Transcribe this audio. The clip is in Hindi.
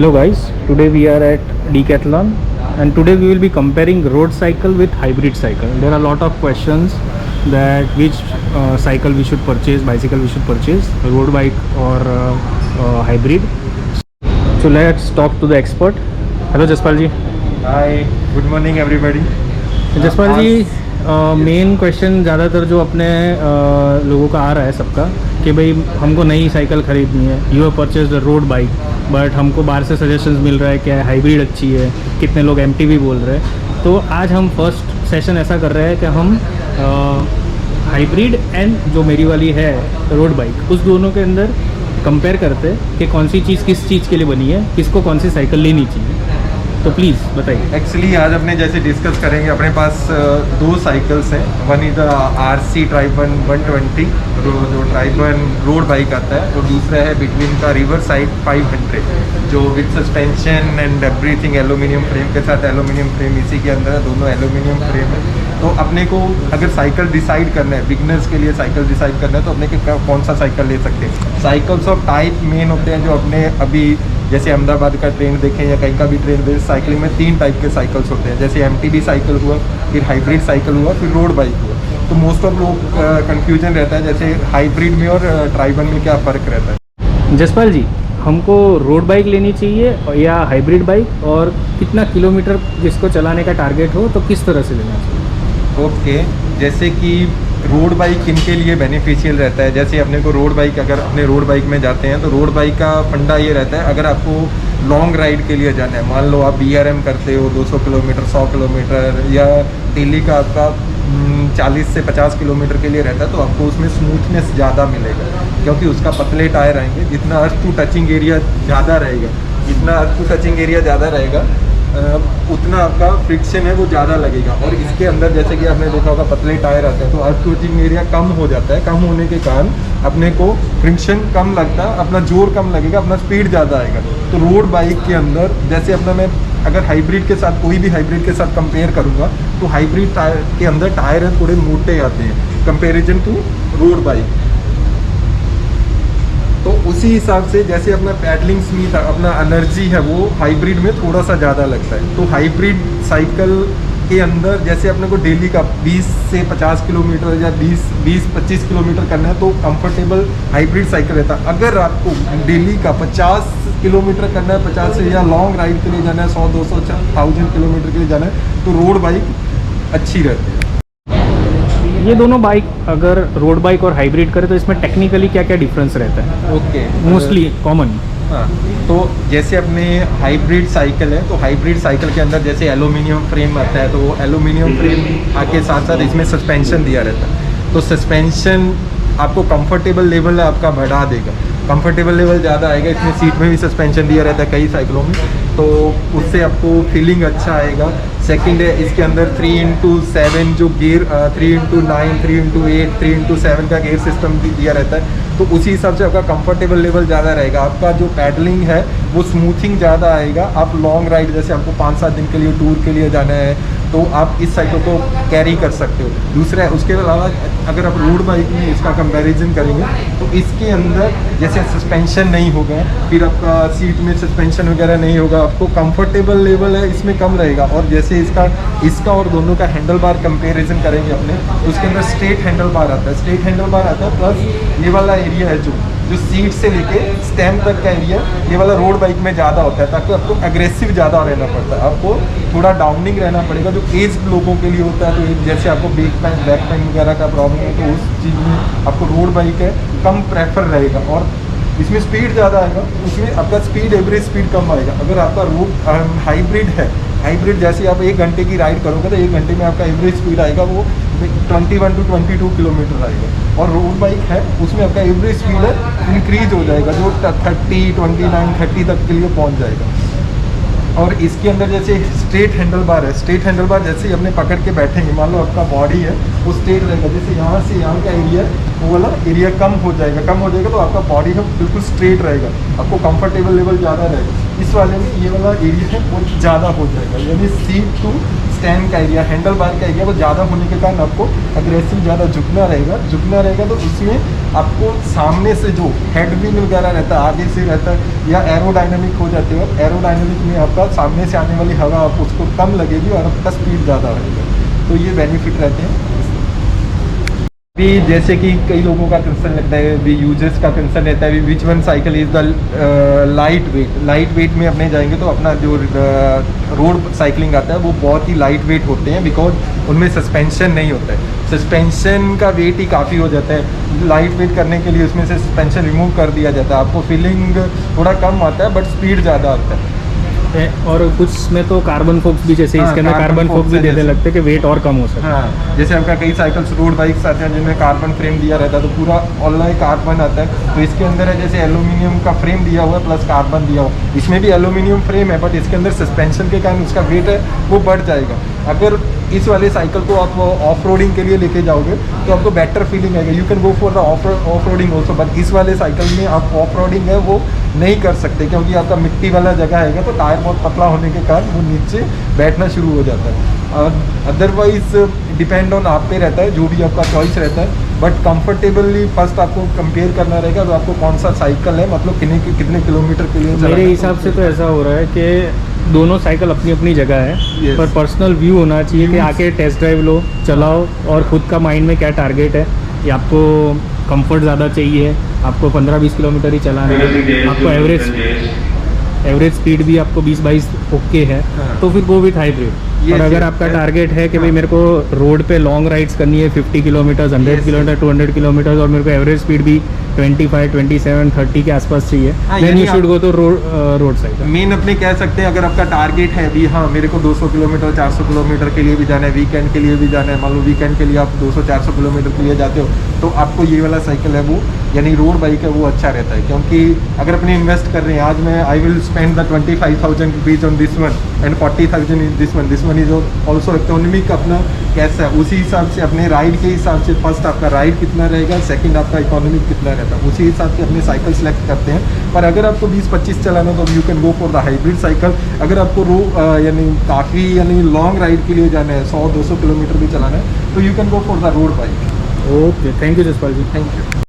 Hello guys, today we are at Decathlon and today we will be comparing road cycle with hybrid cycle. There are a lot of questions that which cycle we should purchase, bicycle we should purchase, road bike or hybrid. So let's talk to the expert. Hello Jaspal ji. Hi, good morning everybody. Jaspal ji, main question ज़्यादातर जो अपने लोगों का आ रहा है सबका कि भाई हमको नई साइकिल ख़रीदनी है, you have purchase the road bike but हमको बाहर से सजेशंस मिल रहा है क्या हाइब्रिड अच्छी है, कितने लोग एमटीवी बोल रहे हैं। तो आज हम फर्स्ट सेशन ऐसा कर रहे हैं कि हम हाइब्रिड एंड जो मेरी वाली है रोड बाइक, उस दोनों के अंदर कंपेयर करते कि कौन सी चीज़ किस चीज़ के लिए बनी है, किसको कौन सी साइकिल लेनी चाहिए। तो प्लीज़ बताइए। एक्चुअली आज अपने जैसे डिस्कस करेंगे, अपने पास दो साइकिल्स हैं। वन इज द आरसी ट्राइबन 120 जो ट्राइबन रोड बाइक आता है, और दूसरा है बिटवीन का रिवरसाइड 500 जो with suspension and everything aluminium frame के साथ। एल्यूमिनियम फ्रेम इसी के अंदर है, दोनों एल्यूमिनियम फ्रेम है। तो अपने को अगर साइकिल डिसाइड करना है, बिगनर्स के लिए साइकिल डिसाइड करना है, तो अपने के कौन सा साइकिल ले सकते हैं। साइकिल्स ऑफ टाइप मेन होते हैं जो अपने अभी जैसे अहमदाबाद का ट्रेंड देखें या कहीं का भी ट्रेंड देखें, साइकिलिंग में 3 टाइप के साइकिल्स होते हैं। जैसे एमटीबी साइकिल हुआ, फिर हाइब्रिड साइकिल हुआ, फिर रोड बाइक हुआ। तो मोस्ट ऑफ लोग कंफ्यूजन रहता है जैसे हाइब्रिड में और ट्राइबन में क्या फ़र्क रहता है। जसपाल जी, हमको रोड बाइक लेनी चाहिए या हाइब्रिड बाइक, और कितना किलोमीटर जिसको चलाने का टारगेट हो तो किस तरह से लेना चाहिए। ओके, जैसे कि रोड बाइक किनके लिए बेनिफिशियल रहता है। जैसे अपने को रोड बाइक, अगर अपने रोड बाइक में जाते हैं तो रोड बाइक का फंडा ये रहता है, अगर आपको लॉन्ग राइड के लिए जाना है, मान लो आप बीआरएम करते हो 200 किलोमीटर 100 किलोमीटर, या डेली का आपका 40 से 50 किलोमीटर के लिए रहता है, तो आपको उसमें स्मूथनेस ज़्यादा मिलेगा क्योंकि उसका पतले टायर आएंगे। जितना अर्थ टू टचिंग एरिया ज़्यादा रहेगा, जितना अर्थ टू टचिंग एरिया ज़्यादा रहेगा उतना आपका फ्रिक्शन है वो ज़्यादा लगेगा। और इसके अंदर जैसे कि आपने देखा होगा पतले टायर आते हैं तो अर्थ टचिंग एरिया कम हो जाता है। कम होने के कारण अपने को फ्रिक्शन कम लगता है, अपना जोर कम लगेगा, अपना स्पीड ज़्यादा आएगा। तो रोड बाइक के अंदर जैसे अपना मैं अगर हाइब्रिड के साथ, कोई भी हाइब्रिड के साथ कंपेयर करूँगा तो हाइब्रिड टायर के अंदर टायर है थोड़े मोटे आते हैं कंपेरिजन टू रोड बाइक। तो उसी हिसाब से जैसे अपना पैडलिंग स्पीड, अपना एनर्जी है वो हाइब्रिड में थोड़ा सा ज़्यादा लगता है। तो हाइब्रिड साइकिल के अंदर जैसे अपने को डेली का 20 से 50 किलोमीटर या 20-25 किलोमीटर करना है तो कंफर्टेबल हाइब्रिड साइकिल रहता है। अगर आपको डेली का 50 किलोमीटर करना है, 50 से या लॉन्ग राइड के लिए जाना है, 100-200 1000 किलोमीटर के लिए जाना है, तो रोड बाइक अच्छी रहती है। ये दोनों बाइक अगर रोड बाइक और हाइब्रिड करें तो इसमें टेक्निकली क्या क्या डिफरेंस रहता है। Okay, mostly common. हाँ, तो जैसे अपने हाइब्रिड साइकिल है तो हाइब्रिड साइकिल के अंदर जैसे एल्यूमिनियम फ्रेम आता है, तो एल्यूमिनियम फ्रेम आके साथ साथ इसमें सस्पेंशन दिया रहता है। तो सस्पेंशन आपको कंफर्टेबल लेवल आपका बढ़ा देगा, कंफर्टेबल लेवल ज़्यादा आएगा। इसमें सीट में भी सस्पेंशन दिया रहता है कई साइकिलों में, तो उससे आपको फीलिंग अच्छा आएगा। सेकंड है इसके अंदर 3x7 जो गियर, 3x9, 3x8, 3x7 का गियर सिस्टम भी दिया रहता है। तो उसी हिसाब से आपका कंफर्टेबल लेवल ज़्यादा रहेगा, आपका जो पैडलिंग है वो स्मूथिंग ज़्यादा आएगा। आप लॉन्ग राइड जैसे आपको 5-7 दिन के लिए टूर के लिए जाना है तो आप इस साइकिल को कैरी कर सकते हो। दूसरा है उसके अलावा अगर आप रोड बाइक में इसका कंपैरिजन करेंगे तो इसके अंदर जैसे सस्पेंशन नहीं होगा, फिर आपका सीट में सस्पेंशन वगैरह नहीं होगा, आपको कंफर्टेबल लेवल है इसमें कम रहेगा। और जैसे इसका और दोनों का हैंडल बार कंपेरिजन करेंगे अपने, तो उसके अंदर स्ट्रेट हैंडल बार आता है, स्ट्रेट हैंडल बार आता है, प्लस ये वाला एरिया है जो सीट से लेके स्टैंड तक का एरिया, ये वाला रोड बाइक में ज़्यादा होता है, ताकि आपको एग्रेसिव ज़्यादा रहना पड़ता है, आपको थोड़ा डाउनिंग रहना पड़ेगा। जो एज लोगों के लिए होता है, तो जैसे आपको बैक पेन वगैरह का प्रॉब्लम है तो उस चीज़ में आपको रोड बाइक है कम प्रेफर रहेगा। और इसमें स्पीड ज़्यादा आएगा, उसमें आपका स्पीड एवरेज स्पीड कम आएगा। अगर आपका रोड हाइब्रिड है, हाइब्रिड जैसे आप 1 घंटे की राइड करोगे तो 1 घंटे में आपका एवरेज स्पीड आएगा वो 21 to 22 किलोमीटर आएगा। और रोड बाइक है उसमें आपका एवरेज स्पीड है इंक्रीज हो जाएगा, जो 30, 29, 30 तक के लिए पहुंच जाएगा। और इसके अंदर जैसे स्ट्रेट हैंडल बार है, स्ट्रेट हैंडल बार जैसे ही अपने पकड़ के बैठेंगे, मान लो आपका बॉडी है वो स्ट्रेट रहेगा, जैसे यहाँ से यहाँ का एरिया वो वाला एरिया कम हो जाएगा तो आपका बॉडी है बिल्कुल स्ट्रेट रहेगा, आपको कंफर्टेबल लेवल ज़्यादा रहेगा। इस वाले में ये वाला एरिया है वो ज़्यादा हो जाएगा, यानी सीट टू स्टैंड का एरिया, हैंडल बार का एरिया वो ज़्यादा होने के कारण आपको अग्रेसिव ज़्यादा झुकना रहेगा तो उसमें आपको सामने से जो हेड व्हील वगैरह रहता है आगे से रहता है या एरोडायनामिक हो जाते हो, एरोडायनामिक में आपका सामने से आने वाली हवा आप उसको कम लगेगी और आपका स्पीड ज़्यादा रहेगा, तो ये बेनिफिट रहते हैं। भी जैसे कि कई लोगों का कंसर्न लगता है, भी यूजर्स का कंसर्न रहता है which one cycle is the light weight में अपने जाएंगे तो अपना जो रोड साइकिलिंग आता है वो बहुत ही लाइट वेट होते हैं, बिकॉज उनमें सस्पेंशन नहीं होता है, सस्पेंशन का वेट ही काफ़ी हो जाता है। लाइट वेट करने के लिए उसमें से सस्पेंशन रिमूव कर दिया जाता है, आपको फीलिंग थोड़ा कम आता है बट स्पीड ज़्यादा आता है। और कुछ में तो कार्बन फोक्स भी, जैसे इसके अंदर कार्बन फोक्स भी देने लगते हैं कि वेट और कम हो सके। हाँ, जैसे आपका कई साइकिल्स रोड बाइक्स आते हैं जिनमें कार्बन फ्रेम दिया रहता है तो पूरा ऑनलाइन कार्बन आता है, तो इसके अंदर है जैसे एल्यूमिनियम का फ्रेम दिया हुआ है प्लस कार्बन दिया हुआ है, इसमें भी एल्यूमिनियम फ्रेम है बट इसके अंदर सस्पेंशन के कारण उसका वेट है वो बढ़ जाएगा। अगर इस वाले साइकिल को आप ऑफ रोडिंग के लिए लेके जाओगे तो आपको बेटर फीलिंग आएगा, you can go for the off roading also, but इस वाले साइकिल में आप ऑफ रोडिंग है वो नहीं कर सकते क्योंकि आपका मिट्टी वाला जगह आएगा तो टायर बहुत पतला होने के कारण वो नीचे बैठना शुरू हो जाता है। अदरवाइज डिपेंड ऑन आप पे रहता है, जो भी आपका चॉइस रहता है, बट कंफर्टेबली फर्स्ट आपको कंपेयर करना रहेगा तो आपको कौन सा साइकिल है, मतलब कितने किलोमीटर के लिए। मेरे हिसाब से तो ऐसा हो रहा है कि दोनों साइकिल अपनी अपनी जगह है, Yes. पर पर्सनल व्यू होना चाहिए कि आके टेस्ट ड्राइव लो, चलाओ और खुद का माइंड में क्या टारगेट है, या आपको कंफर्ट ज़्यादा चाहिए, आपको 15-20 किलोमीटर ही चलाना है, आपको एवरेज स्पीड भी आपको 20-22 ओके है, हाँ। तो फिर गो विथ हाइब्रिड। और अगर आपका टारगेट है कि भाई मेरे को रोड पे लॉन्ग राइड्स करनी है 50 किलोमीटर, 100 किलोमीटर, 200 किलोमीटर और मेरे को एवरेज स्पीड भी 25, 27, 30 के आसपास चाहिए, देन यू शुड गो तो रोड साइकिल। मेन अपने कह सकते हैं अगर आपका टारगेट है भी हाँ मेरे को 200 किलोमीटर 400 किलोमीटर के लिए भी जाना है, वीकेंड के लिए भी जाना है, मान लो वीकेंड के लिए आप 200-400 किलोमीटर के लिए जाते हो तो आपको ये वाला साइकिल है वो यानी रोड बाइक है वो अच्छा रहता है, क्योंकि अगर अपने इन्वेस्ट कर रहे हैं आज मैं I will spend the 25,000 rupees on this one and 40,000 in this one is also economic अपना कैसा है, उसी हिसाब से अपने राइड के हिसाब से फर्स्ट आपका राइड कितना रहेगा, सेकंड आपका इकोनॉमिक कितना रहता है, उसी हिसाब से अपने साइकिल सेलेक्ट करते हैं। पर अगर आपको 20-25 चलाना तो you can go for the hybrid cycle. अगर आपको यानी काफ़ी यानी लॉन्ग राइड के लिए जाना है 100-200 किलोमीटर भी चलाना है तो you can go for the road bike. Okay, thank you Jaspal ji. Thank you.